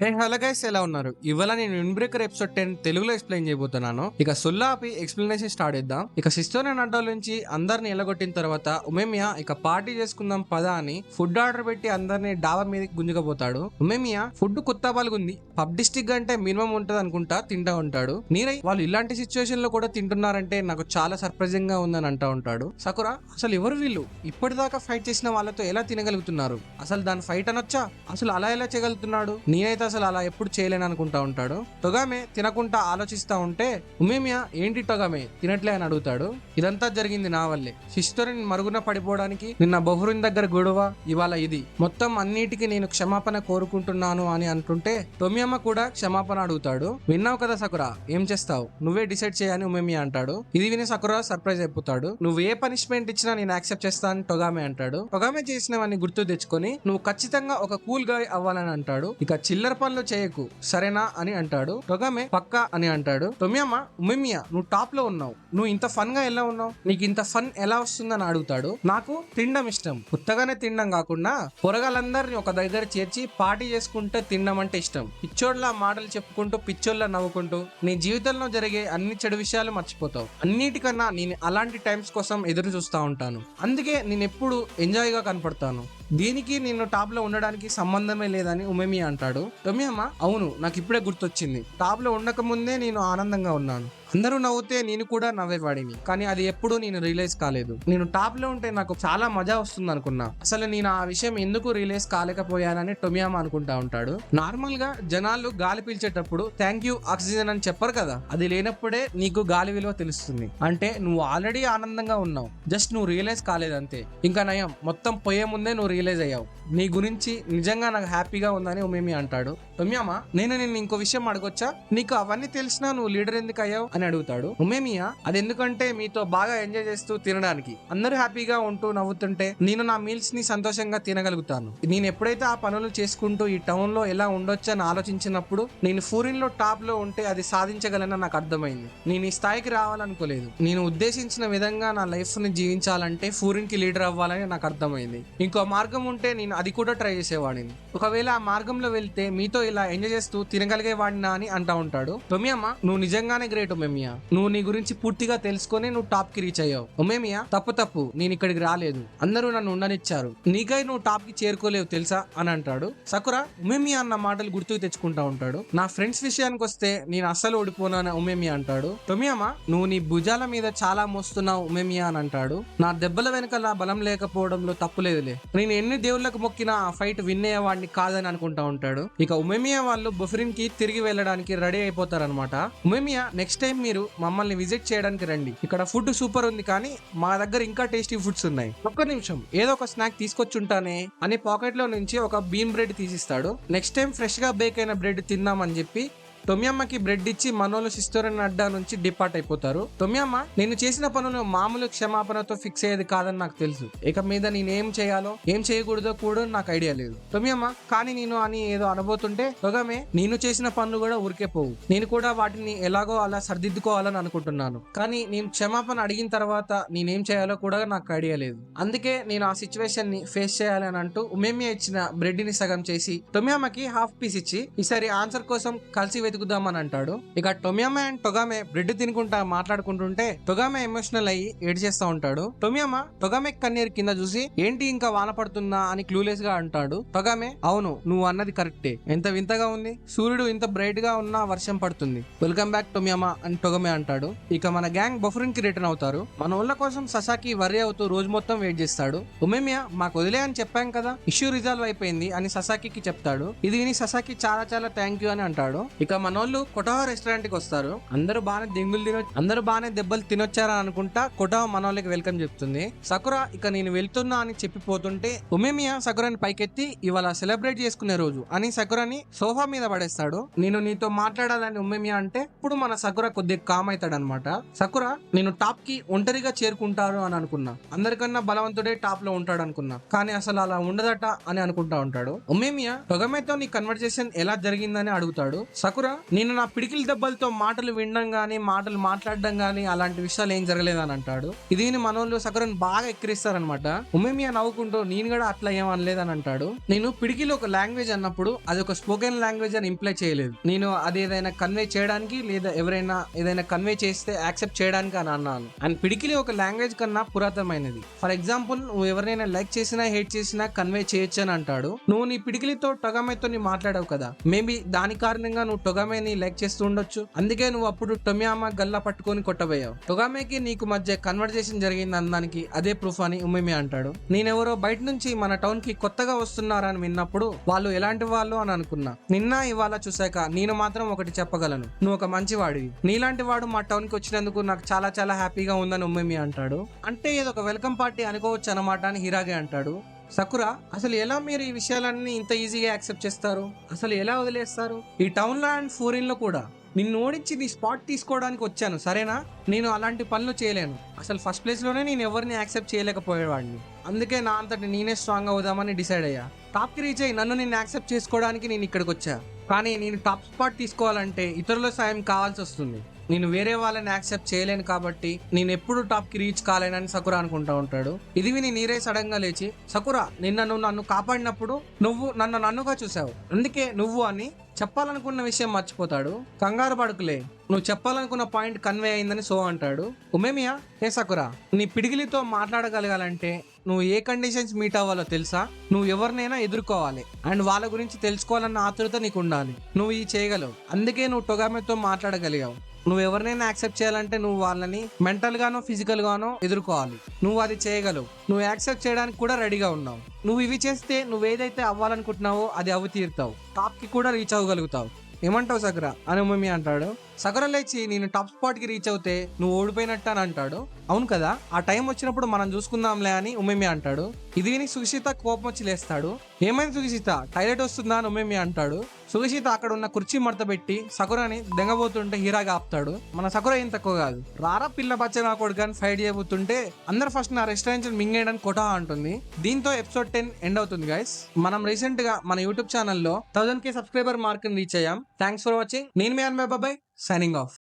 Hello guys, ఎలా ఉన్నారు? ఇవాళ నేను విండ్ బ్రేకర్ ఎపిసోడ్ 10 తెలుగులో ఎక్స్ప్లెయిన్ చేయబోతున్నాను. ఇక సొల్లాపి ఎక్స్ప్లెనేషన్ స్టార్ట్ చేద్దాం. ఇక సిస్టోర్ అండ్ అడ్డాల నుంచి అందరిని ఎలగొట్టిన తర్వాత ఉమేమియా ఇక పార్టీ చేసుకుందాం పదా అని ఫుడ్ ఆర్డర్ పెట్టి అందరిని డాబా మీదకి గుంజుకపోతాడు. ఉమేమియా ఫుడ్ కొత్త బాగుంది, పబ్ డిస్టిక్ అంటే మినిమం ఉంటది అనుకుంటా తింటా ఉంటాడు. నీరై వాళ్ళు ఇలాంటి సిచ్యువేషన్ లో కూడా తింటున్నారంటే నాకు చాలా సర్ప్రైజింగ్ గా ఉందని అంటా ఉంటాడు. సకురా అసలు ఎవరు వీళ్ళు? ఇప్పటిదాకా ఫైట్ చేసిన వాళ్ళతో ఎలా తినగలుగుతున్నారు? అసలు దాని ఫైట్ అనొచ్చా? అసలు అలా ఎలా చేయగలుగుతున్నాడు? నేనైతే అసలు అలా ఎప్పుడు చేయలేను అనుకుంటా ఉంటాడు. టొగామే తినకుండా ఆలోచిస్తా ఉంటే ఉమేమియా ఏంటి టొగామే తినట్లే అని అడుగుతాడు. ఇదంతా జరిగింది నా వల్లే. సిస్టర్ని మరుగున పడిపోవడానికి నిన్న బహురిన్ దగ్గర గొడవ, ఇవాళ ఇది మొత్తం అన్నిటికీ నేను క్షమాపణ కోరుకుంటున్నాను అని అంటుంటే టొమియమ్మ కూడా క్షమాపణ అడుగుతాడు. విన్నావు కదా సకురా, ఏం చేస్తావు నువ్వే డిసైడ్ చేయని ఉమేమియా అంటాడు. ఇది విని సకురా సర్ప్రైజ్ అయిపోతాడు. నువ్వు ఏ పనిష్మెంట్ ఇచ్చినా నేను యాక్సెప్ట్ చేస్తా అని టొగామే అంటాడు. టొగామే చేసినవన్నీ గుర్తు తెచ్చుకొని నువ్వు ఖచ్చితంగా ఒక కూల్ గాయ్ అవ్వాలని అంటాడు. ఇక చిల్లర పనులు చేయకు సరేనా అని అంటాడు. టొగామే పక్కా అని అంటాడు. టొమియమ్మ ఉమేమియా నువ్వు టాప్ లో ఉన్నావు, నువ్వు ఇంత ఫన్ గా ఎలా ఉన్నావు, నీకు ఇంత ఫన్ ఎలా వస్తుందని అడుగుతాడు. నాకు తినడం ఇష్టం, కొత్తగానే తినడం కాకుండా పొరగాళ్ళందరినీ ఒక దగ్గర చేర్చి పార్టీ చేసుకుంటే తినడం అంటే ఇష్టం. పిచ్చోళ్ళ మాటలు చెప్పుకుంటూ పిచ్చోళ్ళ నవ్వుకుంటూ నీ జీవితంలో జరిగే అన్ని చెడు విషయాలు మర్చిపోతావు. అన్నిటికన్నా నేను అలాంటి టైమ్స్ కోసం ఎదురు చూస్తా ఉంటాను. అందుకే నేను ఎప్పుడు ఎంజాయ్ గా కనపడతాను. దీనికి నేను టాప్ లో ఉండడానికి సంబంధమే లేదని ఉమేమియా అంటాడు. టొమియమ్మ అవును, నాకు ఇప్పుడే గుర్తొచ్చింది, టాప్ లో ఉండక ముందే నేను ఆనందంగా ఉన్నాను. అందరూ నవ్వుతే నేను కూడా నవ్వేవాడిని, కానీ అది ఎప్పుడూ నేను రియలైజ్ కాలేదు. నేను టాప్ లో ఉంటే నాకు చాలా మజా వస్తుంది అనుకున్నా. అసలు నేను ఆ విషయం ఎందుకు రియలైజ్ కాలేకపోయానని టొమియమ్మ అనుకుంటా ఉంటాడు. నార్మల్ గా జనాలు గాలి పీల్చేటప్పుడు థ్యాంక్ యూ ఆక్సిజన్ అని చెప్పరు కదా, అది లేనప్పుడే నీకు గాలి విలువ తెలుస్తుంది. అంటే నువ్వు ఆల్రెడీ ఆనందంగా ఉన్నావు, జస్ట్ నువ్వు రియలైజ్ కాలేదంతే. ఇంకా నయం, మొత్తం పోయే ముందే నువ్వు రియలైజ్ అయ్యావు. నీ గురించి నిజంగా నాకు హ్యాపీగా ఉందని ఉమేమియా అంటాడు. టొమియమ్మ నేను ఇంకో విషయం అడగొచ్చా, నీకు అవన్నీ తెలిసినా నువ్వు లీడర్ ఎందుకు అయ్యావు అని అడుగుతాడు. ఉమేమియా అది ఎందుకంటే మీతో బాగా ఎంజాయ్ చేస్తూ తినడానికి, అందరూ హ్యాపీగా ఉంటూ నవ్వుతుంటే నేను నా మీల్స్ ని సంతోషంగా తినగలుగుతాను. నేను ఎప్పుడైతే ఆ పనులు చేసుకుంటూ ఈ టౌన్ లో ఎలా ఉండొచ్చు అని ఆలోచించినప్పుడు నేను ఫూరిన్ లో టాప్ లో ఉంటే అది సాధించగలనని నాకు అర్థమైంది. నేను ఈ స్థాయికి రావాలనుకోలేదు, నేను ఉద్దేశించిన విధంగా నా లైఫ్ ని జీవించాలంటే ఫూరిన్ కి లీడర్ అవ్వాలని నాకు అర్థమైంది. ఇంకో మార్గం ఉంటే నేను అది కూడా ట్రై చేసేవాడిని. ఒకవేళ ఆ మార్గంలో వెళ్తే మీతో ఇలా ఎంజాయ్ చేస్తూ తినగలిగేవాడినా అని అంటా ఉంటాడు. టొమియమ్మ నువ్వు నిజంగానే గ్రేట్ ఉమేమియా, నువ్వు నీ గురించి పూర్తిగా తెలుసుకొని నువ్వు టాప్ కి రీచ్ అయ్యావు. ఉమేమియా తప్పు, నేను ఇక్కడికి రాలేదు, అందరూ నన్ను ఉండనిచ్చారు, నీకై నువ్వు టాప్ కి చేరుకోలేవు తెలుసా అని అంటాడు. సకురా ఉమేమియా అన్న మాటలు గుర్తుకు తెచ్చుకుంటా ఉంటాడు. నా ఫ్రెండ్స్ విషయానికి వస్తే నేను అస్సలు ఓడిపోనా ఉమేమియా అంటాడు. టొమియమ్మ నువ్వు నీ భుజాల మీద చాలా మోస్తున్నావు ఉమేమియా అని అంటాడు. నా దెబ్బల వెనకాల బలం లేకపోవడంలో తప్పులేదులే, నేను ఎన్ని దేవుళ్ళకు మొక్కిన ఆ ఫైట్ విన్ అయ్యేవాడిని కాదని అనుకుంటా ఉంటాడు. ఇక ఉమేమియా వాళ్ళు బొఫరిన్ కి తిరిగి వెళ్ళడానికి రెడీ అయిపోతారనమాట. ఉమేమియా నెక్స్ట్ టైం మీరు మమ్మల్ని విజిట్ చేయడానికి రండి, ఇక్కడ ఫుడ్ సూపర్ ఉంది, కానీ మా దగ్గర ఇంకా టేస్టీ ఫుడ్స్ ఉన్నాయి, ఒక్క నిమిషం ఏదో ఒక స్నాక్ తీసుకొచ్చుంటానే అని పాకెట్ లో నుంచి ఒక బీమ్ బ్రెడ్ తీసిస్తాడు. నెక్స్ట్ టైం ఫ్రెష్ గా బేక్ అయిన బ్రెడ్ తిందామని చెప్పి టొమియమ్మకి బ్రెడ్ ఇచ్చి మనోళ్ళు సిస్టర్ అండ్ అడ్డా నుంచి డిపార్ట్ అయిపోతారు. టొమియమ్మ నేను చేసిన పనులు మామూలు క్షమాపణతో ఫిక్స్ అయ్యేది కాదని నాకు తెలుసు, ఇక మీద నేనేం చేయాలో ఏం చేయకూడదో కూడా నాకు ఐడియా లేదు. టొమియమ్మ కానీ నేను అని ఏదో అనబోతుంటే టొగామే నేను చేసిన పనులు కూడా ఊరికే పోవు, నేను కూడా వాటిని ఎలాగో అలా సర్దిద్దుకోవాలని అనుకుంటున్నాను, కానీ నేను క్షమాపణ అడిగిన తర్వాత నేనేం చేయాలో కూడా నాకు ఐడియా లేదు, అందుకే నేను ఆ సిచ్యువేషన్ ని ఫేస్ చేయాలని అంటూ ఉమేమియా ఇచ్చిన బ్రెడ్ ని సగం చేసి టొమియమ్మకి హాఫ్ పీస్ ఇచ్చి ఈసారి ఆన్సర్ కోసం కలిసి వెతుకుదామని అంటాడు. ఇక టొమియమ్మ అండ్ టొగామే బ్రెడ్ తినుకుంటా మాట్లాడుకుంటుంటే టొగామే ఎమోషనల్ అయ్యి ఏడ్ చేస్తా ఉంటాడు. టొమియమ్మ టొగామే కన్నీరు కింద చూసి ఏంటి ఇంకా వాన పడుతుందా అని క్లూలెస్ గా అంటాడు. టొగామే అవును నువ్వు అన్నది కరెక్టే, ఎంత వింతగా ఉంది, సూర్యుడు ఇంత బ్రైట్ గా ఉన్నా వర్షం పడుతుంది, వెల్కమ్ బ్యాక్ టొమియమ్మ అని టొగామే అంటాడు. ఇక మన గ్యాంగ్ బఫరిన్ కి రిటర్న్ అవుతారు. మన ఊళ్ళ కోసం ససాకి వర్రీ అవుతూ రోజు మొత్తం వెయిట్ చేస్తాడు. ఉమేమియా మాకు వదిలే అని చెప్పాం కదా, ఇష్యూ రిజాల్వ్ అయిపోయింది అని ససాకి చెప్తాడు. ఇది విని ససాకి చాలా చాలా థ్యాంక్ యూ అని అంటాడు. ఇక మనోళ్ళు కొటోహా రెస్టారెంట్ కి వస్తారు. అందరూ బాగానే దెబ్బలు తినొచ్చారా అనుకుంటా కొటోహా మనోళ్ళకి వెల్కమ్ చెప్తుంది. సకురా ఇక నేను వెళ్తున్నా అని చెప్పిపోతుంటే ఉమేమియా సకురాని పైకెత్తి ఇవాళ సెలబ్రేట్ చేసుకునే రోజు అని సకురాని సోఫా మీద పడేస్తాడు. నేను నీతో మాట్లాడాలని ఉమేమియా అంటే ఇప్పుడు మన సకురా కొద్దిగా కామ్ అవుతాడు అనమాట. సకురా నేను టాప్ కి ఒంటరిగా చేరుకుంటారు అని అనుకున్నా, అందరికన్నా బలవంతుడే టాప్ లో ఉంటాడు అనుకున్నా, కానీ అసలు అలా ఉండదట అని అనుకుంటా ఉంటాడు. ఉమేమియా టొగమేతో నీ కన్వర్జేషన్ ఎలా జరిగిందని అడుగుతాడు. సకురా నేను నా పిడికిలి దెబ్బలతో మాటలు వినడం గానీ మాటలు మాట్లాడడం గానీ అలాంటి విషయాలు ఏం జరగలేదని అంటాడు. ఇది మనోళ్ళు సకురాని బాగా ఎక్కిరిస్తారనమాట. ఉమేమియా నవ్వుకుంటూ నేను కూడా అట్లా ఏమనలేదని అంటాడు. నేను పిడికిలి ఒక లాంగ్వేజ్ అన్నప్పుడు అది ఒక స్పోకెన్ లాంగ్వేజ్ అని ఇంప్లై చేయలేదు. నేను అది ఏదైనా కన్వే చేయడానికి లేదా ఎవరైనా ఏదైనా కన్వే చేస్తే యాక్సెప్ట్ చేయడానికి అని అన్నాను. అండ్ పిడికిలి ఒక లాంగ్వేజ్ కన్నా పురాతనమైనది. ఫర్ ఎగ్జాంపుల్ నువ్వు ఎవరైనా లైక్ చేసినా హేట్ చేసినా కన్వే చేయొచ్చు అని అంటాడు. నువ్వు నీ పిడికిలితో టొగామేతో మాట్లాడావు కదా, మేబీ దాని కారణంగా నువ్వు టొగామేని లైక్ చేస్తూ ఉండొచ్చు. అందుకే నువ్వు అప్పుడు టొమియామా గల్లా పట్టుకొని కొట్టబోయావు. టొగామేకి నీకు మధ్య కన్వర్జేషన్ జరిగింది అనడానికి అదే ప్రూఫ్ అని ఉమేమియా అంటాడు. నేనెవరో బయట నుంచి మన టౌన్ కి కొత్తగా వస్తున్నారని విన్నప్పుడు వాళ్ళు ఎలాంటి వాళ్ళు అని అనుకున్నా. నిన్న ఇవాళ చూసాక నేను మాత్రం ఒకటి చెప్పగలను, నువ్వు ఒక మంచివాడివి. నీలాంటి వాడు మా టౌన్ కి వచ్చినందుకు నాకు చాలా చాలా హ్యాపీగా ఉందని ఉమేమియా అంటాడు. అంటే ఇది ఒక వెల్కమ్ పార్టీ అనుకోవచ్చు అన్నమాట అని హిరాగే అంటాడు. సకురా, అసలు ఎలా మీరు ఈ విషయాలన్నీ ఇంత ఈజీగా యాక్సెప్ట్ చేస్తారు? అసలు ఎలా వదిలేస్తారు? ఈ టౌన్ లో అండ్ ఫోరిన్ లో కూడా నిన్ను ఓడించి నీ స్పాట్ తీసుకోవడానికి వచ్చాను, సరేనా? నేను అలాంటి పనులు చేయలేను. అసలు ఫస్ట్ ప్లేస్ లోనే నేను ఎవరిని యాక్సెప్ట్ చేయలేకపోయేవాడిని. అందుకే నా అంతటి నేనే స్ట్రాంగ్ అవుదామని డిసైడ్ అయ్యా. టాప్ కి రీచ్ అయ్యి నన్ను నేను యాక్సెప్ట్ చేసుకోవడానికి నేను ఇక్కడికి వచ్చా. కానీ నేను టాప్ స్పాట్ తీసుకోవాలంటే ఇతరుల సాయం కావాల్సి వస్తుంది. నేను వేరే వాళ్ళని యాక్సెప్ట్ చేయలేను కాబట్టి నేను ఎప్పుడు టాప్ కి రీచ్ కాలేనని సకురా అనుకుంటా ఉంటాడు. ఇది విని నీరే సడన్ గా లేచి, సకురా నువ్వు నన్ను కాపాడినప్పుడు నువ్వు నన్నుగా చూసావు, అందుకే నువ్వు అని చెప్పాలనుకున్న విషయం మర్చిపోతాడు. కంగారు పడుకులే, నువ్వు చెప్పాలనుకున్న పాయింట్ కన్వే అయిందని సో అంటాడు. ఉమేమియా, హే సకురా, నీ పిడిగిలితో మాట్లాడగలగాలంటే నువ్వు ఏ కండిషన్స్ మీట్ అవ్వాలో తెలుసా? నువ్వు ఎవరినైనా ఎదుర్కోవాలి అండ్ వాళ్ళ గురించి తెలుసుకోవాలన్న ఆతృత నీకు ఉండాలి. నువ్వు ఇది చేయగలవు, అందుకే నువ్వు టొగామేతో మాట్లాడగలిగావు. నువ్వు ఎవరినైనా యాక్సెప్ట్ చేయాలంటే నువ్వు వాళ్ళని మెంటల్ గానో ఫిజికల్ గానో ఎదుర్కోవాలి. నువ్వు అది చేయగలవు. నువ్వు యాక్సెప్ట్ చేయడానికి కూడా రెడీగా ఉన్నావు. నువ్వు ఇవి చేస్తే నువ్వు ఏదైతే అవ్వాలనుకుంటున్నావో అది అవి తీరుతావు. టాప్ కి కూడా రీచ్ అవ్వగలుగుతావు. ఏమంటావు సకురా అని ఉమేమియా అంటాడు. సకురా లేచి నేను టాప్ స్పాట్ కి రీచ్ అవుతే నువ్వు ఓడిపోయినట్టు అని అంటాడు. అవును కదా, ఆ టైం వచ్చినప్పుడు మనం చూసుకుందాంలే అని ఉమేమియా అంటాడు. ఇది విని సుగిషిత కోపం వచ్చి లేస్తాడు. ఏమైంది సుగిషిత, టాయిలెట్ వస్తుందా అని ఉమేమియా అంటాడు. సుగిషిత అక్కడ ఉన్న కుర్చీ మడత పెట్టి సకురాని దెంగబోతుంటే హీరాగా ఆపుతాడు. మన సకురా ఏం తక్కువ కాదు, రారా పిల్ల పచ్చ నా కొడుకు ఫైట్ చేయబోతుంటే అందరు ఫస్ట్ నా రెస్టారెంట్ మింగేయడానికి కొటా అంటుంది. దీంతో ఎపిసోడ్ 10 ఎండ్ అవుతుంది గైస్. మనం రీసెంట్ గా మన యూట్యూబ్ ఛానల్లో 1000K సబ్స్క్రైబర్ మార్క్ ని రీచ్ అయ్యాం. Thanks for watching. నేను మీ అన్బాయ్ బాబాయ్ సైనింగ్ ఆఫ్.